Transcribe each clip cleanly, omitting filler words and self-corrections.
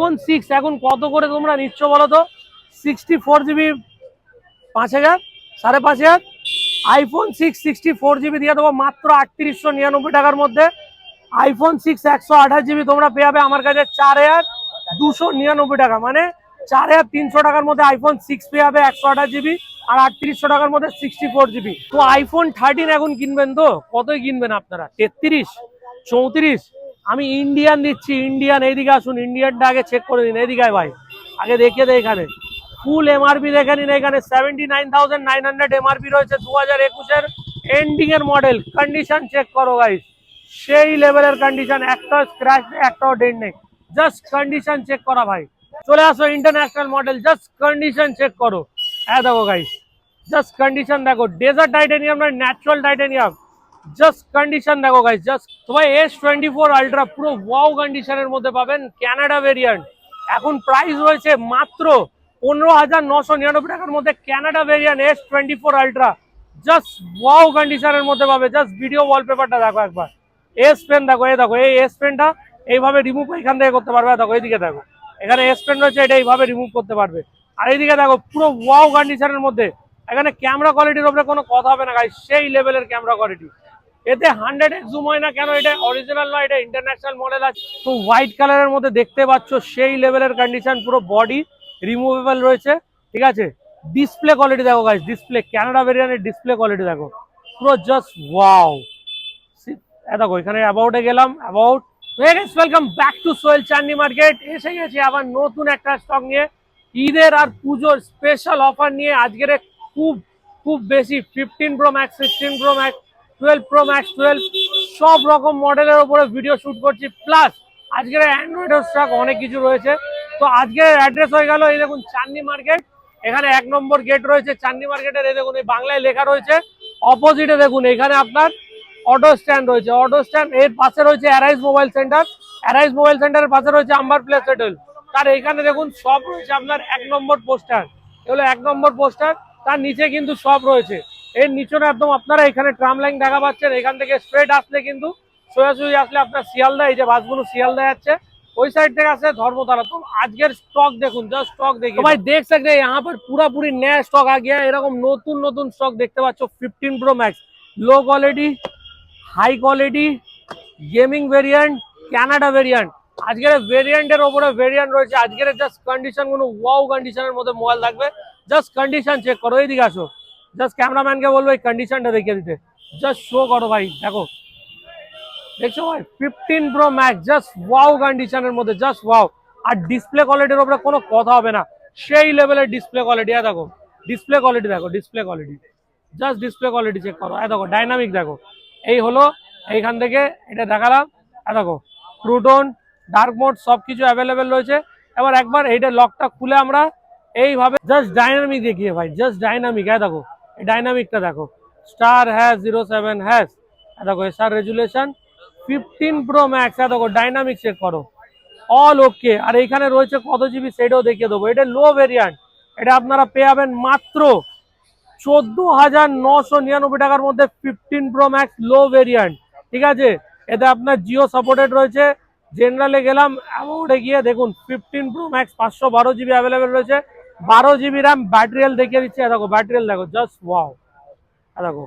IPhone 6 এখন কত করে তোমরা নিচ্ছ বলো তো? 64 জিবি 5000, 5500। আইফোন 6 64 জিবি দিয়ে দেবো মাত্র 3899 টাকার মধ্যে। আইফোন 6 128 জিবি তোমরা পেয়ে যাবে আমার কাছে 4299 টাকা, মানে 4300 টাকার মধ্যে আইফোন 6 পেয়ে যাবে 128 জিবি আর 3800 টাকার মধ্যে 64 জিবি। তো আইফোন 13 এখন কিনবেন তো কতই কিনবেন আপনারা? 33, 34? আমি ইন্ডিয়ান দিচ্ছি, ইন্ডিয়ান। এইদিকে আসুন, ইন্ডিয়ানটা আগে চেক করে দিন। এইদিকে ভাই আগে দেখিয়ে দেয়। এখানে ফুল এমআরপি দেখে নিন। এখানে 79,900 এমআরপি রয়েছে। 2021-এর এন্ডিং এর মডেল। কন্ডিশন চেক করো গাইস, সেই লেভেলের কন্ডিশন, একটা স্ক্র্যাচ নেই, একটাও ডেন্ট নেই। জাস্ট কন্ডিশন চেক করা ভাই। চলে আসো international model, just condition check করো। হ্যাঁ দেখো গাইস, জাস্ট কন্ডিশন দেখো। ডেজার্ট টাইটেনিয়াম না ন্যাচারাল টাইটেনিয়াম, জাস্ট কন্ডিশন দেখো গাইস। জাস্ট তো ভাই S24 আলট্রা পুরো ওয়াও কন্ডিশনের মধ্যে পাবেন, কানাডা ভেরিয়েন্ট। এখন প্রাইস রয়েছে মাত্র 15,999 টাকার মধ্যে। Canada variant S24 ultra just wow কন্ডিশনের মধ্যে পাবে। জাস্ট ভিডিও ওয়ালপেপারটা দেখো একবার। এস পেন দেখো, এই দেখো, এই এস পেনটা এইভাবে রিমুভ এখান থেকে করতে পারবে। দেখো এইদিকে দেখো, এখানে এস পেন রয়েছে, এটা এইভাবে রিমুভ করতে পারবে। আর এইদিকে দেখো পুরো ওয়াও কন্ডিশনের মধ্যে। এখানে ক্যামেরা কোয়ালিটির উপরে কোনো কথা হবে না গাইস, সেই লেভেলের ক্যামেরা কোয়ালিটি। এতে 100x জুম হয় না কেন? এটা অরিজিনাল নয়, এটা ইন্টারন্যাশনাল মডেল আছে। তো হোয়াইট কালারের মধ্যে দেখতে পাচ্ছ, সেই লেভেলের কন্ডিশন। পুরো বডি রিমুভেবল রয়েছে, ঠিক আছে। ডিসপ্লে কোয়ালিটি দেখো গাইস, ডিসপ্লে কানাডা ভেরিয়েন্টের ডিসপ্লে কোয়ালিটি দেখো, পুরো জাস্ট ওয়াও। দেখো এখানে অ্যাবাউটে গেলাম, about. Welcome back to Sohel Chandni market. এসে গেছি আবার নতুন একটা স্টক নিয়ে, ঈদের আর পুজোর স্পেশাল অফার নিয়ে। আজকের খুব খুব বেশি 15 pro max, 16 pro max, 12 pro max, 12 সব রকম মডেলের উপরে ভিডিও শুট করছি। প্লাস আজকের অ্যান্ড্রয়েডের স্টক অনেক কিছু রয়েছে। তো আজকের অ্যাড্রেস হয়ে গেল, এই দেখুন চান্দি মার্কেট। এখানে 1 নম্বর গেট রয়েছে চান্দি মার্কেটের। এই দেখুন, এই বাংলায় লেখা রয়েছে। অপোজিটে দেখুন এখানে আপনার অটো স্ট্যান্ড রয়েছে। অটো স্ট্যান্ড এর পাশে রয়েছে arise mobile centre. Arise mobile সেন্টারের পাশে রয়েছে আম্বার প্লেস সেটেল। তার এখানে দেখুন সব রয়েছে আপনার 1 নম্বর পোস্টার। এগুলো 1 নম্বর পোস্টার, তার নিচে কিন্তু সব রয়েছে। এর নিচনে একদম আপনারা এখানে ট্রাম লাইন দেখা পাচ্ছেন। এখান থেকে স্ট্রেট আসলে কিন্তু সোজাসুজি আসলে আপনার শিয়ালদা, এই যে বাসগুলো শিয়ালদা যাচ্ছে, ওই সাইড থেকে আসলে ধর্মতলা। তো আজকের স্টক দেখুন, জাস্ট স্টক দেখি ভাই, দেখ सकते हैं यहाँ पर पूरा पूरी नया स्टॉक आ गया है। এরকম নতুন নতুন স্টক দেখতে পাচ্ছ। 15 pro max, low quality, high quality, gaming variant, Canada variant. আজকের ভেরিয়েন্টের ওপরে ভেরিয়েন্ট রয়েছে। আজকের জাস্ট কন্ডিশন গুলো ওয়াও কন্ডিশনের মধ্যে মোবাইল থাকবে। জাস্ট কন্ডিশন চেক করো। এইদিকে আসো, জাস্ট ক্যামেরাম্যানকে বলবো এই কন্ডিশনটা দেখিয়ে দিতে। জাস্ট শো করো ভাই, দেখো, দেখছো ভাই 15 প্রো ম্যাক্স জাস্ট ওয়াও কন্ডিশনের মধ্যে, জাস্ট ওয়াও। আর ডিসপ্লে কোয়ালিটির উপরে কোনো কথা হবে না, সেই লেভেলের ডিসপ্লে কোয়ালিটি। দেখো ডিসপ্লে কোয়ালিটি দেখো, display quality, just display quality check করো। দেখো ডাইনামিক দেখো, এই হলো এইখান থেকে এটা দেখালাম। দেখো প্রুটন, ডার্ক মোড সবকিছু অ্যাভেলেবেল রয়েছে। এবার একবার এইটা লকটা খুলে আমরা এইভাবে জাস্ট ডাইনামিক দেখিয়ে ভাই, জাস্ট ডাইনামিক। দেখো এই ডাইনামিকটা দেখো, স্টার হ্যাশ 07 হ্যাশ। দেখো এসআর রেজুলেশন 15 প্রো ম্যাক্স। দেখো ডাইনামিক চেক করো, অল ওকে। আর এইখানে রয়েছে কত জিবি সেটাও দেখিয়ে দেবো। এটা লো ভেরিয়েন্ট, এটা আপনারা পেয়ে যাবেন মাত্র 14,999 টাকার মধ্যে। 15 প্রো ম্যাক্স লো ভেরিয়েন্ট, ঠিক আছে। এতে আপনার জিও সাপোর্টেড রয়েছে। জেনারেলে গেলাম, অ্যাবাউটে গিয়ে দেখুন 15 প্রো ম্যাক্স 512 জিবি অ্যাভেলেবেল রয়েছে। 12 জিবি র্যাম, ব্যাটারি হেলথ দেখিয়ে দিচ্ছে। দেখো ব্যাটারি হেলথ দেখো, জাস্ট ওয়াও। দেখো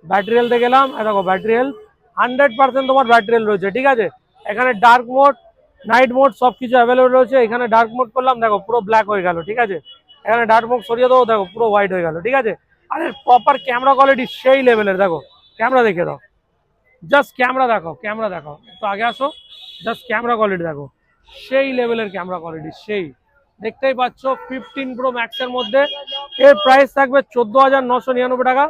ব্যাটারি হেলথে গেলাম, দেখো ব্যাটারি হেলথ 100% তোমার ব্যাটারি হেলথ রয়েছে, ঠিক আছে। এখানে ডার্ক মোড, নাইট মোড সবকিছু অ্যাভেলেবেল রয়েছে। এখানে ডার্ক মোড করলাম, দেখো পুরো ব্ল্যাক হয়ে গেল, ঠিক আছে। এখানে ডার্ক মোড সরিয়ে দেবো, দেখো পুরো হোয়াইট হয়ে গেল, ঠিক আছে। আর প্রপার ক্যামেরা কোয়ালিটি সেই লেভেলের। দেখো ক্যামেরা দেখে দাও, জাস্ট ক্যামেরা দেখো, ক্যামেরা দেখো, একটু আগে আসো, জাস্ট ক্যামেরা কোয়ালিটি দেখো, সেই লেভেলের ক্যামেরা কোয়ালিটি, সেই। দেখতেই পাচ্ছ 15 প্রো ম্যাক্সের মধ্যে এর প্রাইস থাকবে 14,999 টাকা।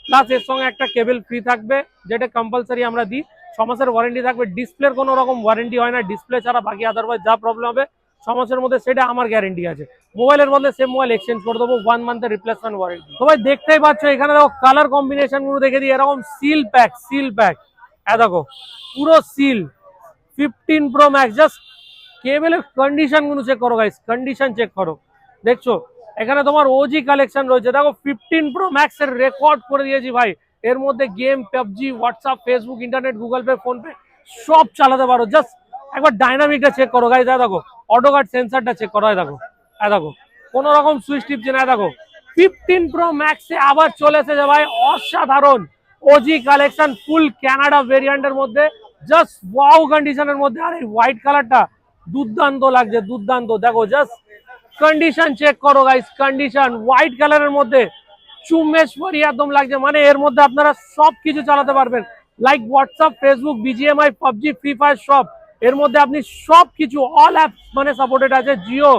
প্লাস এর সঙ্গে একটা কেবল ফ্রি থাকবে, যেটা কম্পালসারি আমরা দিই। 6 মাসের ওয়ারেন্টি থাকবে। ডিসপ্লের কোনো রকম ওয়ারেন্টি হয় না, ডিসপ্লে ছাড়া বাকি আদারওয়াইজ যা প্রবলেম হবে 6 মাসের মধ্যে সেটা আমার গ্যারেন্টি আছে। মোবাইলের বদলে সেম মোবাইল এক্সচেঞ্জ করে দেবো, 1 মান্থের রিপ্লেসমেন্ট ওয়ারেন্টি। সবাই দেখতেই পাচ্ছ এখানে দেখো কালার কম্বিনেশন গুলো দেখে দিই। এরকম সিল প্যাক, সিল প্যাক, দেখো পুরো সিল। 15 প্রো ম্যাক্স, জাস্ট কেবলের কন্ডিশন গুলো চেক করো গাইস, কন্ডিশন চেক করো। দেখছো এখানে তোমার ওজি কালেকশন রয়েছে। দেখো 15 প্রো ম্যাক্স এর রেকর্ড করে দিয়েছি ভাই। এর মধ্যে game, PUBG, WhatsApp, Facebook, internet, Google pay, phone pay সব চালাতে পারো। জাস্ট একবার ডাইনামিকটা চেক করো গাইস। দেখো অটো গার্ড সেন্সারটা চেক করা হয়, দেখো দেখো কোনো রকম সুইচ টিপছে না। দেখো 15 প্রো ম্যাক্সে আবার চলে এসেছে ভাই অসাধারণ ওজি কালেকশন, ফুল ক্যানাডা ভেরিয়েন্টের মধ্যে, জাস্ট ওয়াও কন্ডিশনের মধ্যে। আর এই হোয়াইট কালারটা দুর্দান্ত লাগছে, দুর্দান্ত। দেখো জাস্ট কন্ডিশন চেক করো গাইস, কন্ডিশন হোয়াইট কালারের মধ্যে চুমেশ্বরী একদম লাগছে। মানে এর মধ্যে আপনারা সব কিছু চালাতে পারবেন, like WhatsApp, Facebook, BGMI, PUBG, free fire সব। এর মধ্যে আপনি সব কিছু অল অ্যাপস মানে সাপোর্টেড আছে, জিও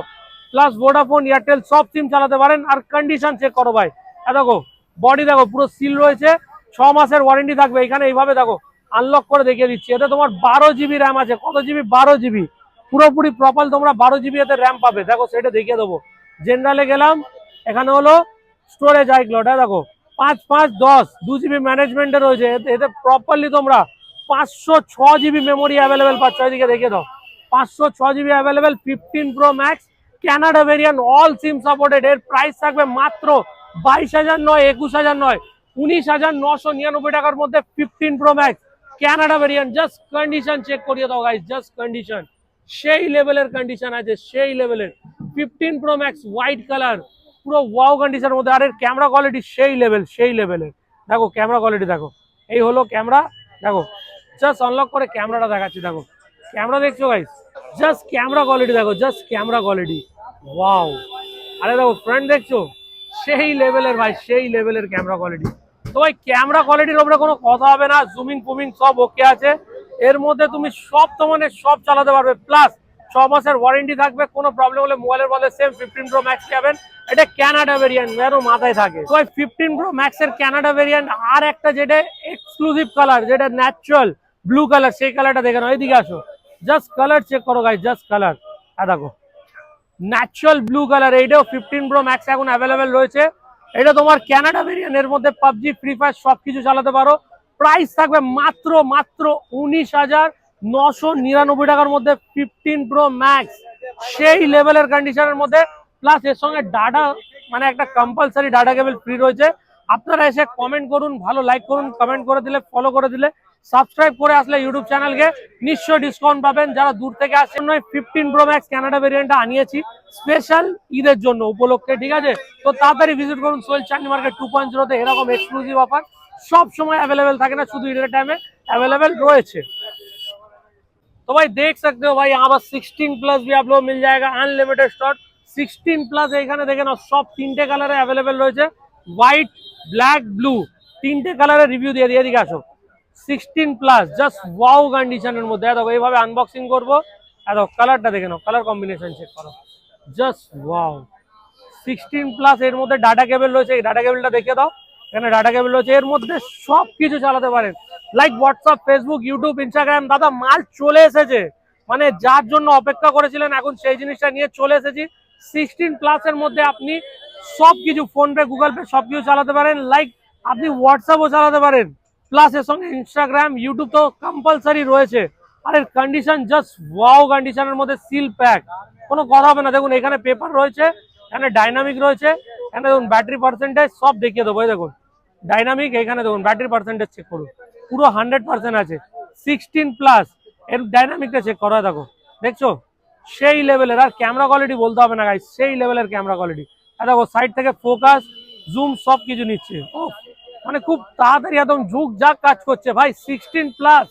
প্লাস ভোডাফোন, এয়ারটেল সব সিম চালাতে পারেন। আর কন্ডিশন চেক করো ভাই, দেখো বডি দেখো পুরো সিল রয়েছে, 6 মাসের ওয়ারেন্টি থাকবে। এখানে এইভাবে দেখো আনলক করে দেখিয়ে দিচ্ছি। এতে তোমার 12 জিবি র্যাম আছে। কত জিবি? 12 জিবি, পুরোপুরি প্রপার তোমরা 12 জিবি এতে র্যাম পাবে। দেখো সেটা দেখিয়ে দেবো। জেনারেলে গেলাম, এখানে হলো স্টোরেজ আইক্লাউড, দেখো 5 5 10 2 জিবি ম্যানেজমেন্টে রয়েছে। এতে প্রপারলি তোমরা 506 জিবি মেমোরি অ্যাভেলেবেল পাচ্ছ। এদিকে দেখে দাও, 506 GB available. 15 pro max Canada variant, all SIM supported. এর প্রাইস থাকবে মাত্র 22,000 নয়, 21,000 নয়, 19,999 টাকার মধ্যে 15 pro max Canada variant. Just condition check করিয়ে দাও গাইস, জাস্ট কন্ডিশন সেই লেভেলের কন্ডিশন আছে, সেই লেভেলের। 15 প্রো ম্যাক্স হোয়াইট কালার, পুরো ওয়াও কন্ডিশনের মধ্যে। আর এর ক্যামেরা কোয়ালিটি সেই লেভেল, সেই লেভেলের। দেখো ক্যামেরা কোয়ালিটি দেখো, এই হলো ক্যামেরা। দেখো জাস্ট আনলক করে ক্যামেরাটা দেখাচ্ছি। দেখো ক্যামেরা দেখছো গাইস, জাস্ট ক্যামেরা কোয়ালিটি দেখো, জাস্ট ক্যামেরা কোয়ালিটি ওয়াও। আরে দেখো ফ্রন্ট দেখছো, সেই লেভেলের ভাই, সেই লেভেলের ক্যামেরা কোয়ালিটি। তো ভাই ক্যামেরা কোয়ালিটির উপরে কোনো কথা হবে না, জুমিং ফুমিং সব ওকে আছে। এর মধ্যে তুমি সব তোমাদের সব চালাতে পারবে, প্লাস 6 মাসের ওয়ারেন্টি থাকবে। কোনো প্রবলেম হলে মোবাইলের বদলে সেম 15 প্রো ম্যাক্স পাবেন। এটা ক্যানাডা ভেরিয়েন্ট, যেন মাথায় থাকে। তো 15 প্রো ম্যাক্স এর ক্যানাডা ভেরিয়েন্ট। আর একটা যেটা এক্সক্লুসিভ কালার, যেটা ন্যাচারাল ব্লু কালার, সেই কালারটা দেখে নাও। এইদিকে আসো, জাস্ট কালার চেক করো গাইস, জাস্ট কালার। দেখো ন্যাচারাল ব্লু কালার, এইটাও 15 প্রো ম্যাক্স এখন অ্যাভেলেবেল রয়েছে। এটা তোমার ক্যানাডা ভেরিয়েন্ট, এর মধ্যে পাবজি, ফ্রি ফায়ার সবকিছু চালাতে পারো। প্রাইস থাকবে মাত্র মাত্র 19,999 টাকার মধ্যে 15 প্রো ম্যাক্স, সেই লেভেলের কন্ডিশনের মধ্যে। প্লাস এর সঙ্গে ডাটা মানে একটা কম্পালসারি ডাটা কেবল ফ্রি রয়েছে। আপনারা এসে কমেন্ট করুন, ভালো লাইক করুন, কমেন্ট করে দিলে, ফলো করে দিলে, সাবস্ক্রাইব করে আসলে ইউটিউব চ্যানেলকে নিশ্চয়ই ডিসকাউন্ট পাবেন। যারা দূর থেকে আসছেন, 15 প্রো ম্যাক্স ক্যানাডা ভেরিয়েন্টটা আনিয়েছি স্পেশাল ঈদের জন্য উপলক্ষে, ঠিক আছে? তো তাড়াতাড়ি ভিজিট করুন সোহেল চাঁদনী মার্কেট 2.0 তে। এরকম এক্সক্লুসিভ অফার সব সময় अवेलेबल থাকে না, শুধু ঈদের টাইমে अवेलेबल রয়েছে। तो भाई देख सकते हो भाई, यहाँ पर 16 प्लस भी आप लोग मिल जाएगा, अनलिमिटेड स्टॉक। 16 प्लस এখানে দেখেন সব তিনটে কালারে अवेलेबल রয়েছে, হোয়াইট, ব্ল্যাক, ব্লু, তিনটে কালারের রিভিউ দিয়ে দিয়ে দিকে আসো। 16 প্লাস জাস্ট ওয়াও কন্ডিশনের মধ্যে। দেখো এইভাবে আনবক্সিং করবো, দেখো কালারটা দেখে নাও, কালার কম্বিনেশন চেক করো, জাস্ট ওয়াও। 16 প্লাস, এর মধ্যে ডাটা কেবল রয়েছে, এই ডাটা কেবলটা দেখে দাও, এখানে ডাটা কেবল রয়েছে। এর মধ্যে সব কিছু চালাতে পারেন, like WhatsApp, Facebook, YouTube, Instagram. দাদা মাল চলে এসেছে, মানে যার জন্য অপেক্ষা করেছিলেন এখন সেই জিনিসটা নিয়ে চলে এসেছি। 16 প্লাস এর মধ্যে আপনি সবকিছু, ফোন পে, গুগল পে সবকিছু চালাতে পারেন, লাইক আপনি হোয়াটসঅ্যাপও চালাতে পারেন। প্লাস এর সঙ্গে ইনস্টাগ্রাম, ইউটিউব তো কম্পালসারি রয়েছে। আর এর কন্ডিশন জাস্ট ওয়াও কন্ডিশনের মধ্যে, সিল প্যাক, কোনো কথা হবে না। দেখুন এখানে পেপার রয়েছে, এখানে ডাইনামিক রয়েছে, এখানে দেখুন ব্যাটারি পার্সেন্টেজ সব দেখিয়ে দেবো। এই দেখুন ডাইনামিক, এখানে দেখুন ব্যাটারি পার্সেন্টেজ চেক করুন, পুরো 100% আছে। 16 প্লাস এর ডাইনামিকটা চেক করা, দেখো দেখছো সেই লেভেলের। আর ক্যামেরা কোয়ালিটি বলতে হবে না গাইস, সেই লেভেলের ক্যামেরা কোয়ালিটি। আর দেখো সাইড থেকে ফোকাস, জুম সব কিছু নিচ্ছে, মানে খুব তাড়াতাড়ি একদম ঝুঁক ঝাঁক কাজ করছে ভাই। 16 plus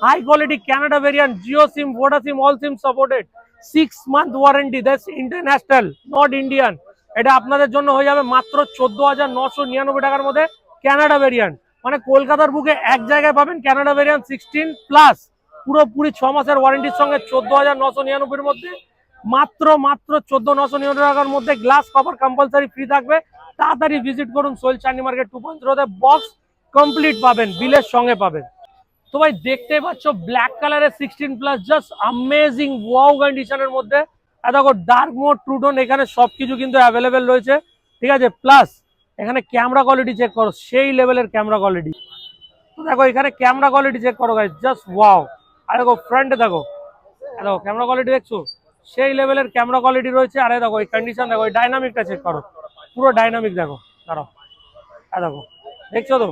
high quality Canada variant, Jio SIM, Voda SIM, all SIM supported, 6 month warranty, that's international, not Indian. এটা আপনাদের জন্য হয়ে যাবে মাত্র 14,999 টাকার মধ্যে ক্যানাডা ভেরিয়েন্ট। মানে কলকাতার বুকে এক জায়গায় পাবেন ক্যানাডা ভেরিয়েন্ট 16 প্লাস, পুরোপুরি 6 মাসের ওয়ারেন্টির সঙ্গে 14,999 এর মধ্যে, মাত্র মাত্র 14,999 টাকার মধ্যে। গ্লাস কভার কম্পালসারি ফ্রি থাকবে। তাড়াতাড়ি ভিজিট করুন সোহেল চাঁদনী মার্কেট 2.0 তে, বক্স কমপ্লিট পাবেন, বিলের সঙ্গে পাবেন। তো ভাই দেখতে পাচ্ছ ব্ল্যাক কালারের 16 প্লাস, জাস্ট অ্যামেজিং ওয়াও কন্ডিশনের মধ্যে। আর দেখো ডার্ক মোড, ট্রু টোন, এখানে সবকিছু কিন্তু অ্যাভেলেবেল রয়েছে, ঠিক আছে? প্লাস এখানে ক্যামেরা কোয়ালিটি চেক করো, সেই লেভেলের ক্যামেরা কোয়ালিটি। তো দেখো এখানে ক্যামেরা কোয়ালিটি চেক করো গাইস, জাস্ট ওয়াও। আর দেখো ফ্রন্টে দেখো, দেখো ক্যামেরা কোয়ালিটি দেখছো, সেই লেভেলের ক্যামেরা কোয়ালিটি রয়েছে। আরে দেখো এই কন্ডিশন দেখো, এই ডাইনামিকটা চেক করো, পুরো ডাইনামিক দেখো, দাঁড়াও, দেখো দেখছো তো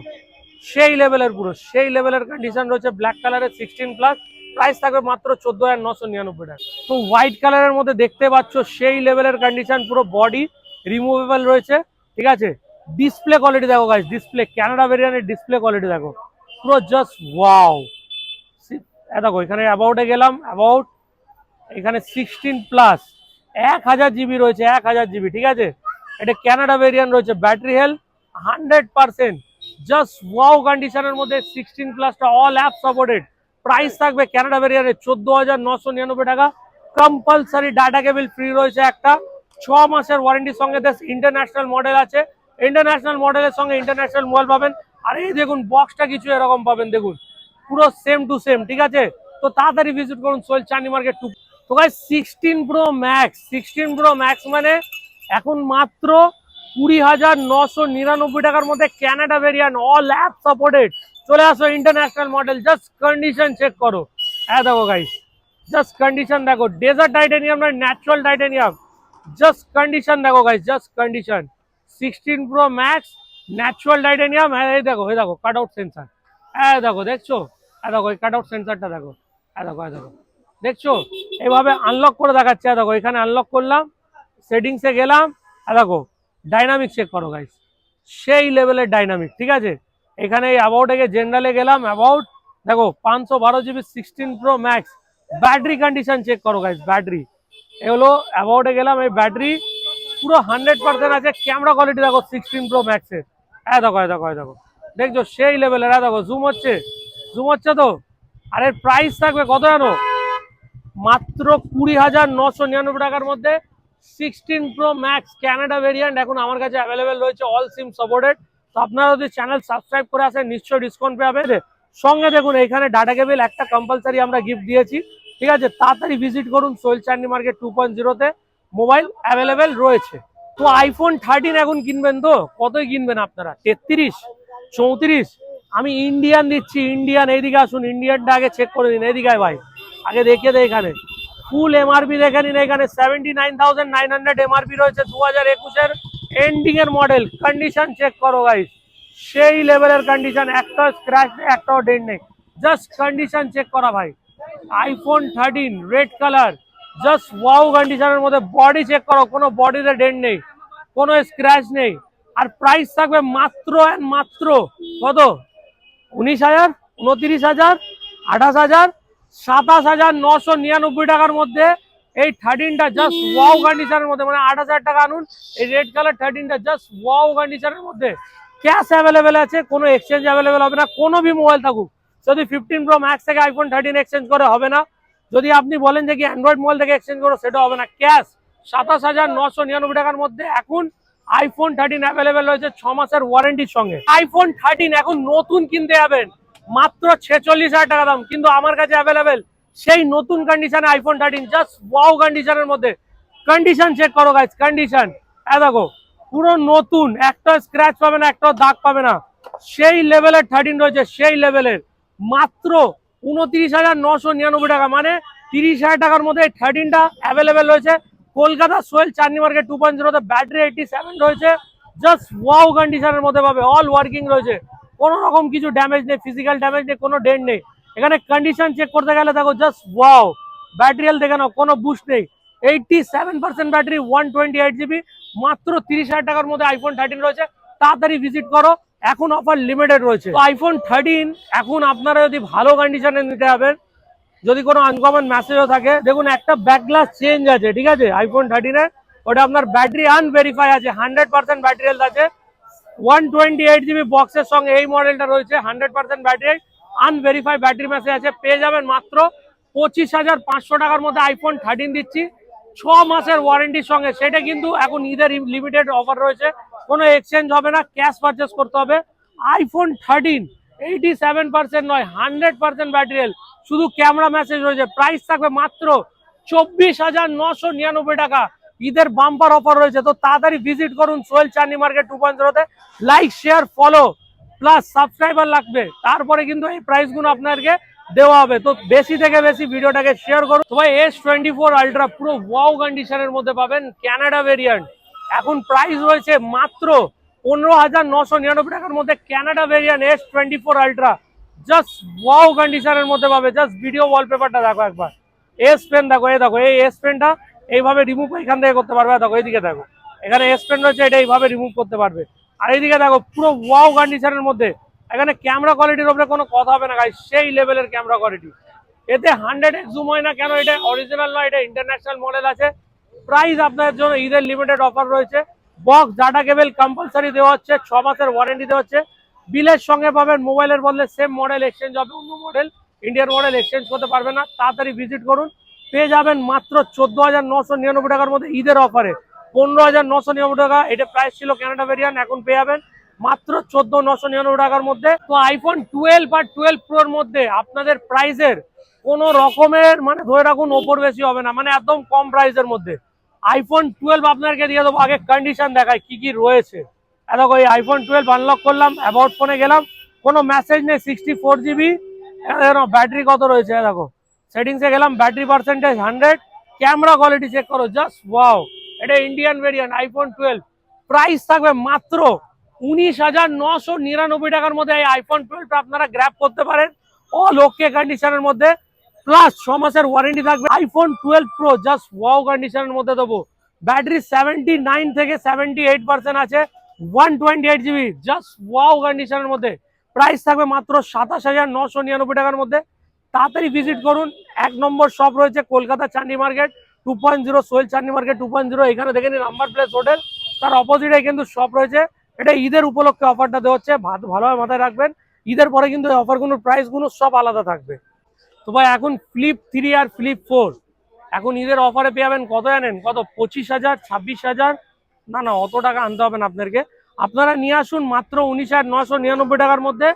সেই লেভেলের, পুরো সেই লেভেলের কন্ডিশন রয়েছে ব্ল্যাক কালারের 16 প্লাস। প্রাইস থাকবে মাত্র 14,999 টাকা। তো হোয়াইট কালারের মধ্যে দেখতে পাচ্ছ সেই লেভেলের কন্ডিশন, পুরো বডি রিমুভেবল রয়েছে, ঠিক আছে। ডিসপ্লে কোয়ালিটি দেখো গাইস, ডিসপ্লে কানাডা ভেরিয়েন্টের ডিসপ্লে কোয়ালিটি দেখো, পুরো জাস্ট ওয়াও। দেখো এখানে অ্যাবাউটে গেলাম, অ্যাবাউট এখানে 16+, 1000 জিবি রয়েছে, 1000 জিবি, ঠিক আছে। এটা কানাডা ভেরিয়েন্ট রয়েছে, ব্যাটারি হেলথ 100%, জাস্ট ওয়াও কন্ডিশনের মধ্যে 16+টা অল অ্যাপ সাপোর্টেড। প্রাইস থাকবে কানাডা ভেরিয়েন্টের 14,999 টাকা। কম্পালসারি ডাটা কেবল ফ্রি রয়েছে একটা, 6 মাসের ওয়ারেন্টির সঙ্গে ইন্টারন্যাশনাল মডেল আছে, ইন্টারন্যাশনাল মডেলের সঙ্গে ইন্টারন্যাশনাল মোবাইল পাবেন। আর এই দেখুন বক্সটা কিছু এরকম পাবেন, দেখুন পুরো সেম টু সেম, ঠিক আছে। তো তাড়াতাড়ি ভিজিট করুন সোহেল চাঁদনি মার্কেট 2। তো guys 16 pro max, 16 pro max মানে এখন মাত্র 20,999 টাকার মধ্যে Canada variant all app supported. চলে আসো international model, just condition check করো। হ্যাঁ দেখো গাইস, জাস্ট কন্ডিশন দেখো, ডেজার্ট টাইটেনিয়াম না ন্যাচারাল টাইটেনিয়াম, জাস্ট কন্ডিশন দেখো guys, just condition. 16 pro max natural titanium. হ্যাঁ এই দেখো, এই দেখো কাট আউট সেন্সার, হ্যাঁ দেখো দেখছো, হ্যাঁ দেখো এই কাট আউট সেন্সারটা দেখো, হ্যাঁ দেখো, হ্যাঁ দেখো দেখছো, এইভাবে আনলক করে দেখাচ্ছে। দেখো এখানে আনলক করলাম, সেটিংসে গেলাম, দেখো ডাইনামিক চেক করো গাইস, সেই লেভেলের ডাইনামিক, ঠিক আছে। এখানে অ্যাবাউটে গিয়ে জেনারেলে গেলাম, অ্যাবাউট দেখো 512 GB 16 pro max. Battery condition check করো গাইস, ব্যাটারি এগুলো অ্যাবাউটে গেলাম, এই ব্যাটারি পুরো 100% আছে। ক্যামেরা কোয়ালিটি দেখো 16 প্রো ম্যাক্সের, হ্যাঁ দেখো, হ্যাঁ দেখো, হ্যাঁ দেখো দেখছো সেই লেভেলের, হ্যাঁ দেখো জুম হচ্ছে, জুম হচ্ছে তো। আর এর প্রাইস থাকবে কত জানো, মাত্র 20,999 টাকার মধ্যে 16 প্রো ম্যাক্স কানাডা ভেরিয়েন্ট এখন আমার কাছে অ্যাভেলেবেল রয়েছে, অল সিম সাপোর্টেড। তো আপনারা যদি চ্যানেল সাবস্ক্রাইব করে আসেন নিশ্চয়ই ডিসকাউন্ট পাবেন। সঙ্গে দেখুন এখানে ডাটা কেবল একটা কম্পালসারি আমরা গিফট দিয়েছি, ঠিক আছে। তাড়াতাড়ি ভিজিট করুন Sohel Chandni market 2.0-তে, mobile available রয়েছে। তো আইফোন 13 এখন কিনবেন তো কতই কিনবেন আপনারা, 33, 34? আমি ইন্ডিয়ান দিচ্ছি, ইন্ডিয়ান, এইদিকে আসুন, ইন্ডিয়ানটা আগে চেক করে নিন, এইদিকে ভাই আগে দেখিয়ে দেয়। এখানে ফুল এমআরপি দেখে নিন, এখানে 79,900 এমআরপি রয়েছে, 2021-এর এন্ডিং এর মডেল। কন্ডিশন চেক করো গাইস, সেই লেভেলের কন্ডিশন, একটা স্ক্র্যাচ নেই, একটাও ডেন্ট নেই, জাস্ট কন্ডিশন চেক করা ভাই। IPhone 13 red colour, just wow কন্ডিশনের মধ্যে। বডি চেক করো, কোনো বডিতে ডেন্ট নেই, কোনো স্ক্র্যাচ নেই। আর প্রাইস থাকবে মাত্র এন্ড মাত্র কত, 19,000, 29,000, 28,000, 27,999 টাকার মধ্যে এই 13টা জাস্ট ওয়াও কন্ডিশনের মধ্যে, মানে 8,000 টাকা আনুন। এই রেড কালার 13টা জাস্ট ওয়াও কন্ডিশনের মধ্যে। ক্যাশ অ্যাভেলেবেল আছে, কোনো এক্সচেঞ্জ অ্যাভেলেবেল হবে না, কোনো ভি মোবাইল থাকুক। যদি 15 প্রো ম্যাক্স থেকে আইফোন 13 এক্সচেঞ্জ করে হবে না, যদি আপনি বলেন যে কি অ্যান্ড্রয়েড মোবাইল থেকে এক্সচেঞ্জ করো, সেটা হবে না। ক্যাশ 27,999 টাকার মধ্যে এখন আইফোন 13 অ্যাভেলেবেল রয়েছে 6 মাসের ওয়ারেন্টির সঙ্গে। আইফোন 13 এখন নতুন কিনতে যাবেন মাত্র 46,000 টাকা দাম, কিন্তু আমার কাছে অ্যাভেলেবেল সেই নতুন কন্ডিশনে আইফোন 13 জাস্ট ওয়াও কন্ডিশনের মধ্যে। কন্ডিশন চেক করো গাইস, কন্ডিশন দেখো পুরো নতুন, একটা স্ক্র্যাচ পাবে না, একটা দাগ পাবে না, সেই লেভেলের 13 রয়েছে, সেই লেভেলের। মাত্র 29,999 টাকা, মানে 30,000 টাকার মধ্যে 13টা অ্যাভেলেবেল রয়েছে কলকাতা সোহেল চাঁদনি মার্কেট 2.0-তে। ব্যাটারি 87 রয়েছে, জাস্ট ওয়াও কন্ডিশনের মধ্যে পাবে, অল ওয়ার্কিং রয়েছে, কোনো রকম কিছু ড্যামেজ নেই, ফিজিক্যাল ড্যামেজ নেই, কোনো ডেন্ট নেই। এখানে কন্ডিশন চেক করতে গেলে দেখো জাস্ট ওয়াও। ব্যাটারি হেলথ দেখে নাও, কোনো বুস্ট নেই, 87% ব্যাটারি, 128 জিবি, মাত্র 30,000 টাকার মধ্যে আইফোন 13 রয়েছে। তাড়াতাড়ি ভিজিট করো, এখন অফার লিমিটেড রয়েছে। আইফোন 13 এখন আপনারা যদি ভালো কন্ডিশনে নিতে যাবেন, যদি কোনো আনকমন মেসেজও থাকে, দেখুন একটা ব্যাক গ্লাস চেঞ্জ আছে, ঠিক আছে আইফোন 13-এর, ওটা আপনার ব্যাটারি আনভেরিফাই আছে, 100% ব্যাটারি হেলথ আছে, 128 জিবি বক্সের সঙ্গে এই মডেলটা রয়েছে, 100% ব্যাটারি আনভেরিফাই ব্যাটারি মেসেজ আছে। পেয়ে যাবেন মাত্র 25,500 টাকার মধ্যে আইফোন 13 দিচ্ছি 6 মাসের ওয়ারেন্টির সঙ্গে। সেটা কিন্তু এখন ঈদের লিমিটেড অফার রয়েছে, কোনো এক্সচেঞ্জ হবে না, ক্যাশ পারচেস করতে হবে। আইফোন 13 87% নয়, 100% ব্যাটারি হেলথ, শুধু ক্যামেরা মেসেজ রয়েছে। প্রাইস থাকবে মাত্র 24,999 টাকা, ঈদের বাম্পার অফার রয়েছে। তো তাড়াতাড়ি ভিজিট করুন সোহেল চাঁদনি মার্কেট 2.0-তে। Like, share, follow plus subscriber লাগবে, তারপরে কিন্তু এই প্রাইসগুলো আপনাদেরকে দেওয়া হবে। তো বেশি থেকে বেশি ভিডিওটাকে শেয়ার করুন। তো ভাই S24 আলট্রা পুরো ওয়াও কন্ডিশনের মধ্যে পাবেন, কানাডা ভেরিয়েন্ট। এখন প্রাইস রয়েছে মাত্র 15,999 টাকার মধ্যে Canada variant S24 ultra, just wow কন্ডিশনের মধ্যে পাবে। জাস্ট ভিডিও ওয়ালপেপারটা দেখো একবার, এস পেন দেখো, এই দেখো এই এস পেনটা এইভাবে রিমুভ এখান থেকে করতে পারবে। দেখো এইদিকে দেখো, এখানে এস পেন রয়েছে, এটা এইভাবে রিমুভ করতে পারবে। আর এইদিকে দেখো পুরো ওয়াও কন্ডিশনের মধ্যে। এখানে ক্যামেরা কোয়ালিটির উপরে কোনো কথা হবে না গাইস, সেই লেভেলের ক্যামেরা কোয়ালিটি। এতে 100x জুম হয় না কেন, এটা অরিজিনাল নয়, এটা ইন্টারন্যাশনাল মডেল আছে। প্রাইস আপনাদের জন্য ঈদের লিমিটেড অফার রয়েছে। বক্স ডাটা কেবল কম্পালসারি দেওয়া হচ্ছে, 6 মাসের ওয়ারেন্টি দেওয়া হচ্ছে। বিলের সঙ্গে পাবেন মোবাইলের বদলে সেম মডেল এক্সচেঞ্জ হবে, অন্য মডেল ইন্ডিয়ান মডেল এক্সচেঞ্জ করতে পারবে না। তাড়াতাড়ি ভিজিট করুন, পেয়ে যাবেন মাত্র 14,999 টাকার মধ্যে ঈদের অফারে 15,999 টাকা। এটা প্রাইস ছিল ক্যানাডা ভেরিয়েন্ট, এখন পেয়ে যাবেন মাত্র 14,999 টাকার মধ্যে। তো আইফোন 12 আর 12 প্রোর মধ্যে আপনাদের প্রাইসের কোনো রকমের মানে ধরে রাখুন ওপর বেশি হবে না, মানে একদম কম প্রাইসের মধ্যে আইফোন 12 আপনাদেরকে দিয়ে দেবো। আগে কন্ডিশন দেখায় কি কি রয়েছে। দেখো এই আইফোন 12 আনলক করলাম, অ্যাবাউট ফোনে গেলাম, কোনো মেসেজ নেই, 64 GB। ব্যাটারি কত রয়েছে দেখো, সেটিংসে গেলাম, battery percentage 100। Camera quality check করো, জাস্ট ওয়াও। এটা ইন্ডিয়ান ভেরিয়েন্ট আইফোন 12, প্রাইস থাকবে মাত্র 19,999 টাকার মধ্যে। এই আইফোন 12 আপনারা গ্র্যাব করতে পারেন অল ওকে কন্ডিশনের মধ্যে, প্লাস 6 মাসের ওয়ারেন্টি থাকবে। আইফোন 12 প্রো জাস্ট ওয়াও কন্ডিশনের মধ্যে দেবো। ব্যাটারি 79 থেকে 78% আছে, 128 GB, জাস্ট ওয়াও কন্ডিশনের মধ্যে। প্রাইস থাকবে মাত্র 27,999 টাকার মধ্যে। তাড়াতাড়ি ভিজিট করুন। 1 নম্বর শপ রয়েছে কলকাতা চান্ডি মার্কেট 2.0, সোহেল চান্ডি মার্কেট 2.0। এখানে দেখে নিন নাম্বার প্লেস হোটেল, তার অপোজিটে কিন্তু শপ রয়েছে। এটা ঈদের উপলক্ষে অফারটা দেওয়া হচ্ছে, ভালোভাবে মাথায় রাখবেন। ঈদের পরে কিন্তু এই অফারগুলোর প্রাইসগুলো সব আলাদা থাকবে। তো ভাই এখন ফ্লিপ 3 আর ফ্লিপ 4 এখন ঈদের অফারে পেয়ে যাবেন কত জানেন, কত 25,000, 26,000। না না, অত টাকা আনতে হবে না আপনাদেরকে, আপনারা নিয়ে আসুন মাত্র 19,999 টাকার মধ্যে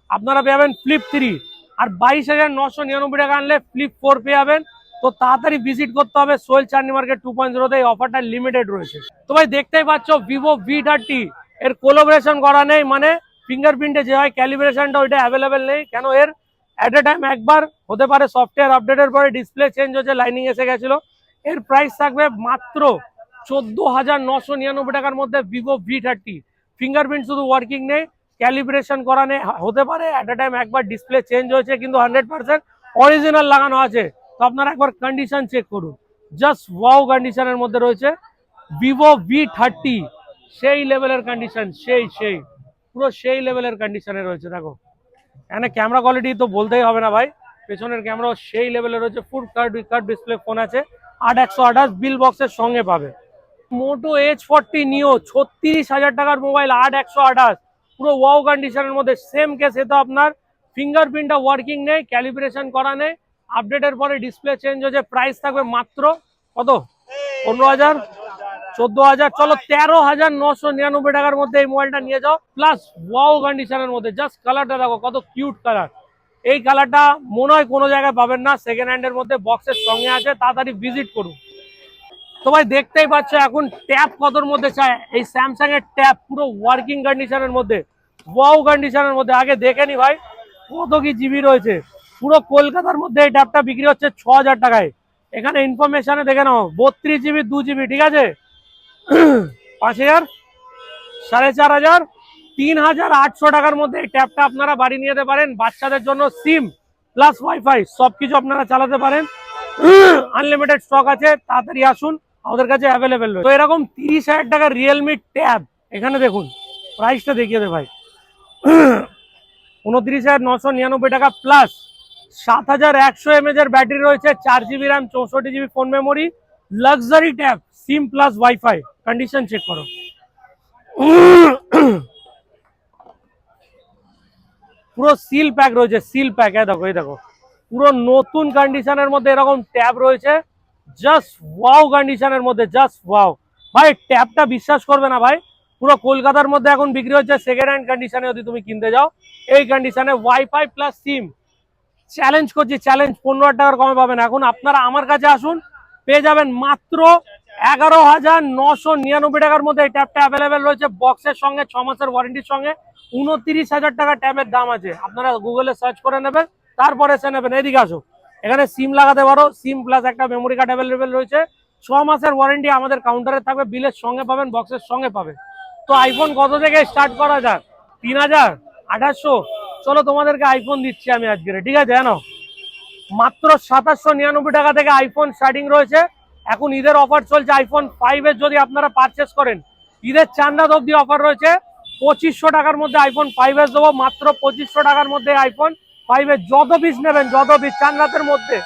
আপনারা পেয়ে যাবেন ফ্লিপ 3। আর 22,999 টাকা আনলে ফ্লিপ 4 পেয়ে যাবেন। তো তাড়াতাড়ি ভিজিট করতে হবে সোহেল চান্ডি মার্কেট 2.0 তে, এই অফারটা লিমিটেড রয়েছে। তো ভাই দেখতেই পাচ্ছ ভিভো V30 এর কোলাবোরেশন করা নেই, মানে ফিঙ্গারপ্রিন্টে যে হয় ক্যালিব্রেশনটা ওইটা অ্যাভেলেবেল নেই কেন, এর অ্যাট এ টাইম একবার হতে পারে সফটওয়্যার আপডেটের পরে ডিসপ্লে চেঞ্জ হচ্ছে, লাইনিং এসে গেছিল। এর প্রাইস থাকবে মাত্র 14,999 টাকার মধ্যে ভিভো V30। ফিঙ্গারপ্রিন্ট শুধু ওয়ার্কিং নেই, ক্যালিব্রেশন করা নেই, হতে পারে অ্যাট এ টাইম একবার ডিসপ্লে চেঞ্জ হয়েছে, কিন্তু 100% অরিজিনাল লাগানো আছে। তো আপনারা একবার কন্ডিশন চেক করুন, জাস্ট ওয়াও কন্ডিশনের মধ্যে রয়েছে ভিভো V30। সেই লেভেলের কন্ডিশন, সেই পুরো সেই লেভেলের কন্ডিশনে রয়েছে। দেখো এখানে ক্যামেরা কোয়ালিটি তো বলতেই হবে না ভাই, পেছনের ক্যামেরাও সেই লেভেলে রয়েছে, ফুল কার্ভ ডিসপ্লে ফোন আছে, 8/128 বিল বক্সের সঙ্গে পাবে। মোটো H40 নিও 36,000 টাকার মোবাইল, 8/128 পুরো ওয়াও কন্ডিশনের মধ্যে। সেম কেস, এ তো আপনার ফিঙ্গারপ্রিন্টটা ওয়ার্কিং নেই, ক্যালিব্রেশন করা নেই, আপডেটের পরে ডিসপ্লে চেঞ্জ হয়েছে। প্রাইস থাকবে মাত্র কত, 15,000, 14,000, চলো 13,999 টাকার মধ্যে এই মোবাইলটা নিয়ে যাও, প্লাস ওয়াও কন্ডিশনের মধ্যে। জাস্ট কালারটা দেখো কত কিউট কালার, এই কালারটা মনে হয় কোনো জায়গায় পাবেন না, সেকেন্ড হ্যান্ডের মধ্যে বক্সের সঙ্গে আছে। তাড়াতাড়ি ভিজিট করুন। তো ভাই দেখতেই পাচ্ছ এখন ট্যাব কতর মধ্যে চাই, এই স্যামসাং এর ট্যাব পুরো ওয়ার্কিং কন্ডিশনের মধ্যে, ওয়াও কন্ডিশনের মধ্যে। আগে দেখে নি ভাই কত কি জিবি রয়েছে। পুরো কলকাতার মধ্যে এই ট্যাবটা বিক্রি হচ্ছে 6,000 টাকায়। এখানে ইনফরমেশনে দেখে নাও 32GB 2GB, ঠিক আছে, 5,000, 4,500, 3,800 টাকার মধ্যে এই ট্যাবটা আপনারা বাড়ি নিয়ে যেতে পারেন। বাচ্চাদের জন্য সিম প্লাস ওয়াইফাই সবকিছু আপনারা চালাতে পারেন, আনলিমিটেড স্টক আছে। তাড়াতাড়ি আসুন, আমাদের কাছে অ্যাভেলেবেল রয়েছে। তো এরকম 30,000 টাকার রিয়েলমি ট্যাব এখানে দেখুন, প্রাইসটা দেখিয়ে দে ভাই, 29,999 টাকা, প্লাস 7,100 mAh এর ব্যাটারি রয়েছে, 4GB RAM, 64GB phone memory, luxury tab, SIM plus wifi. Condition check করো, পুরো সিল প্যাক রয়েছে, সিল প্যাক। দেখো এই দেখো পুরো নতুন কন্ডিশনের মধ্যে এরকম ট্যাব রয়েছে, জাস্ট ওয়াও কন্ডিশনের মধ্যে, জাস্ট ওয়াও। ভাই ট্যাবটা বিশ্বাস করবে না ভাই, পুরো কলকাতার মধ্যে এখন বিক্রি হচ্ছে সেকেন্ড হ্যান্ড কন্ডিশনে, যদি তুমি কিনতে যাও এই কন্ডিশনে ওয়াইফাই প্লাস সিম। চ্যালেঞ্জ করছি, চ্যালেঞ্জ, 15,000 টাকার কমে পাবেন। এখন আপনারা আমার কাছে আসুন, পেয়ে যাবেন মাত্র 11,999 টাকার মধ্যে এই ট্যাবটা অ্যাভেলেবেল রয়েছে, বক্সের সঙ্গে 6 মাসের ওয়ারেন্টির সঙ্গে। 29,000 টাকা ট্যাবের দাম আছে, আপনারা গুগলে সার্চ করে নেবেন, তারপরে এসে নেবেন। এদিকে আসো, এখানে সিম লাগাতে পারো, সিম প্লাস একটা মেমোরি কার্ড অ্যাভেলেবেল রয়েছে। 6 মাসের ওয়ারেন্টি আমাদের কাউন্টারে থাকবে, বিলের সঙ্গে পাবেন, বক্সের সঙ্গে পাবেন। তো আইফোন কত থেকে স্টার্ট করা যাক, 3,000, 2,800, চলো তোমাদেরকে আইফোন দিচ্ছি আমি আজকে, ঠিক আছে? জানো মাত্র 2799 টাকা থেকে আইফোন স্টার্টিং রয়েছে। এখন ঈদের অফার চলছে, আইফোন 5 এর যদি আপনারা পারচেস করেন ঈদের চান্দাত অব্দি অফার রয়েছে। 2500 টাকার মধ্যে আইফোন 5 এস দেবো, মাত্র 2500 টাকার মধ্যে আইফোন 5 এর যত পিস নেবেন, যত পিস চান্দাতের মধ্যে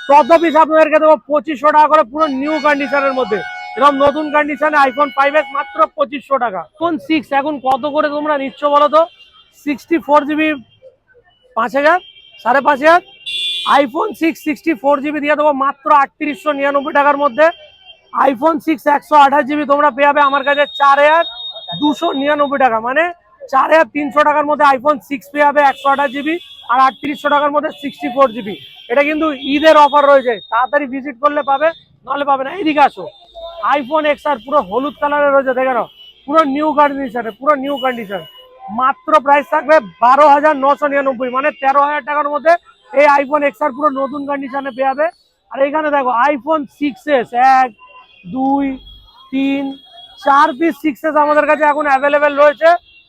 তত পিস আপনাদেরকে দেবো 2500 টাকা করে, পুরো নিউ কন্ডিশনের মধ্যে। এরকম নতুন কন্ডিশনে আইফোন 5 এস মাত্র 2500 টাকা। আইফোন 6 এখন কত করে তোমরা নিচ্ছ বলো তো? 64 জিবি 5000, 5500। আইফোন 6 64 জিবি দিয়ে দেবো মাত্র 3899 টাকার মধ্যে। আইফোন 6 128 জিবি তোমরা পেয়ে যাবে আমার কাছে 4299 টাকা, মানে 4300 টাকার মধ্যে আইফোন 6 পেয়ে যাবে 128 জিবি আর 3800 টাকার মধ্যে 64 জিবি। এটা কিন্তু ঈদের অফার রয়েছে, তাড়াতাড়ি ভিজিট করলে পাবে, নাহলে পাবে না। এইদিকে আসো, আইফোন এক্স আর পুরো হলুদ কালারের রয়েছে, দেখে নাও, পুরো নিউ কন্ডিশনে, পুরো নিউ কন্ডিশন। মাত্র প্রাইস থাকবে 12,999, মানে 13,000 টাকার মধ্যে এই আইফোন এক্স আর পুরো নতুন কন্ডিশনে পেয়ে যাবে। আর এখানে দেখো আইফোন 6s 1 2 3 4 পিস 6s আমাদের কাছে এখন অ্যাভেলেবেল রয়েছে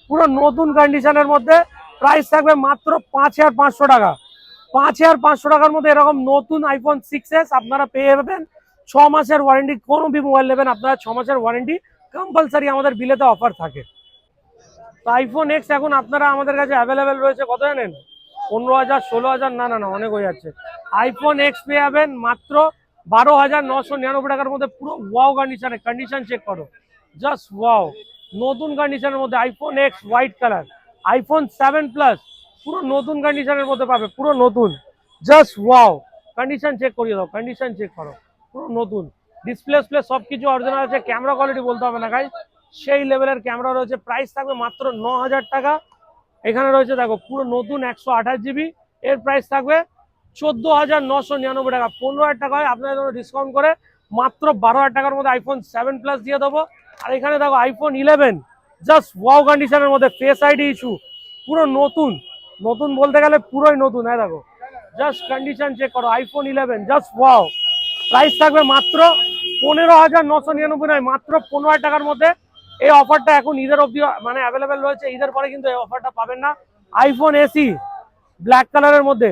পুরো নতুন কন্ডিশনের মধ্যে। প্রাইস থাকবে মাত্র 5,500 টাকা। 5,500 টাকার মধ্যে এরকম নতুন আইফোন 6s আপনারা পেয়ে যাবেন। 6 মাসের ওয়ারেন্টি, কোনো বি মোবাইল নেবেন আপনারা 6 মাসের ওয়ারেন্টি কম্পালসারি আমাদের বিলেতে অফার থাকে। তো আইফোন এক্স এখন আপনারা আমাদের কাছে অ্যাভেলেবেল রয়েছে কত জানেন? 15,000 16,000, না না না অনেক হয়ে যাচ্ছে। আইফোন এক্স পেয়ে যাবেন মাত্র 12,999 টাকার মধ্যে, পুরো ওয়াও কন্ডিশনে। কন্ডিশন চেক করো, জাস্ট ওয়াও, নতুন কন্ডিশনের মধ্যে iPhone x white colour. IPhone 7 plus পুরো নতুন কন্ডিশনের মধ্যে পাবে, পুরো নতুন, জাস্ট ওয়াও। কন্ডিশন চেক করিয়ে দাও, কন্ডিশন চেক করো, পুরো নতুন। ডিসপ্লে সবকিছু অরিজিনাল আছে, ক্যামেরা কোয়ালিটি বলতে হবে না গাইস, সেই লেভেলের ক্যামেরা রয়েছে। প্রাইস থাকবে মাত্র 9,000 টাকা। এখানে রয়েছে দেখো পুরো নতুন 128 জিবি, এর প্রাইস থাকবে 14,999 টাকা। 15,000 টাকা হয় আপনাদের জন্য ডিসকাউন্ট করে মাত্র 12,000 টাকার মধ্যে আইফোন 7 প্লাস দিয়ে দেবো। আর এখানে দেখো আইফোন 11 জাস্ট ওয়াও কন্ডিশনের মধ্যে, ফেস আইডি ইস্যু, পুরো নতুন। নতুন বলতে গেলে পুরোই নতুন। হ্যাঁ দেখো, জাস্ট কন্ডিশন চেক করো, আইফোন 11 জাস্ট ওয়াও। প্রাইস থাকবে মাত্র 15,999 নয়, মাত্র 15,000 টাকার মধ্যে। এই অফারটা এখন ঈদের অবধি মানে অ্যাভেলেবেল রয়েছে, ঈদের পরে কিন্তু এই অফারটা পাবেন না। আইফোন এসি ব্ল্যাক কালারের মধ্যে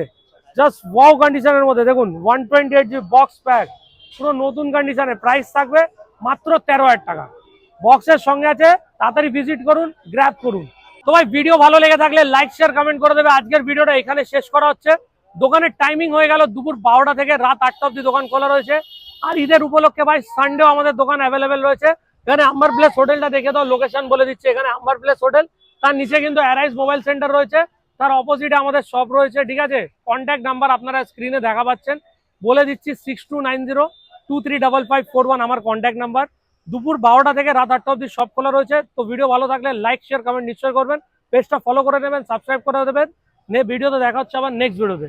জাস্ট ওয়াও কন্ডিশনের মধ্যে, দেখুন 128 জিবি বক্স প্যাক, পুরো নতুন কন্ডিশনে। প্রাইস থাকবে মাত্র 13,000 টাকা। বক্সের সঙ্গে আছে, তাড়াতাড়ি ভিজিট করুন, গ্র্যাব করুন। তো ভাই ভিডিও ভালো লেগে থাকলে লাইক শেয়ার কমেন্ট করে দেবে। আজকের ভিডিওটা এখানে শেষ করা হচ্ছে। দোকানের টাইমিং হয়ে গেল দুপুর 12টা থেকে রাত 8টা অব্দি দোকান খোলা রয়েছে। আর ঈদের উপলক্ষে ভাই সানডেও আমাদের দোকান অ্যাভেলেবেল রয়েছে। এখানে আম্বার প্লেস হোটেলটা দেখে দাও, লোকেশন বলে দিচ্ছে, এখানে আম্বার প্লেস হোটেল, তার নিচে কিন্তু অ্যারাইজ মোবাইল সেন্টার রয়েছে, তার অপোজিটে আমাদের শপ রয়েছে, ঠিক আছে? কন্ট্যাক্ট নাম্বার আপনারা স্ক্রিনে দেখা পাচ্ছেন, বলে দিচ্ছি 6290235541 আমার কন্ট্যাক্ট নাম্বার। দুপুর 12টা থেকে রাত 8টা অব্দি সব খোলা রয়েছে। তো ভিডিও ভালো থাকলে লাইক শেয়ার কমেন্ট নিশ্চয় করবেন, পেজটা ফলো করে নেবেন, সাবস্ক্রাইব করে দেবেন। ভিডিওতে দেখা হচ্ছে আবার নেক্সট ভিডিওতে।